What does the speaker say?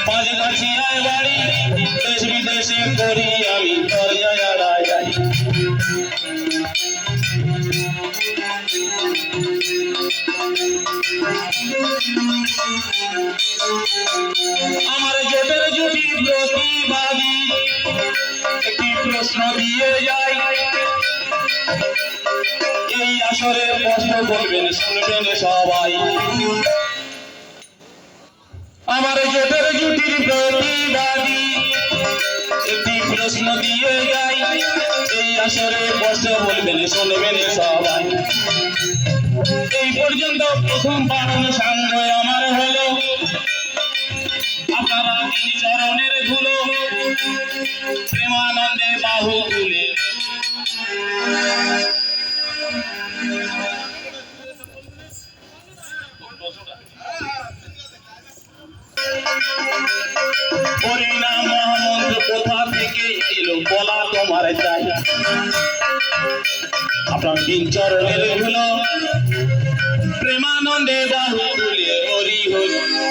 পাঁচগাছিয়ায় বাড়ি, দেশ বিদেশে করি আমি দরজারা যাই। আমার জোটের জুটি প্রতিবাদী একটি প্রশ্ন দিয়ে যাই, এই আসরে প্রশ্ন করবেন শুনবেন সবাই। আমার জোটের জুটির প্রতিবাদী একটি প্রশ্ন দিয়ে যাই, এই আসরে প্রশ্ন বলবেন শুনবেন সবাই। এই পর্যন্ত প্রথম পালন সাঙ্গ আমার হলো, আপনারা তিনি চরণের ধুলো, প্রেমানন্দে বাহু তুলে। হরিনাম মহামন্ত্র কোথা থেকে এলো বলা তোমার চাই, আপনার তিন চরণের ধুলো, প্রেমানন্দে বাহু তুলে হরি হরি।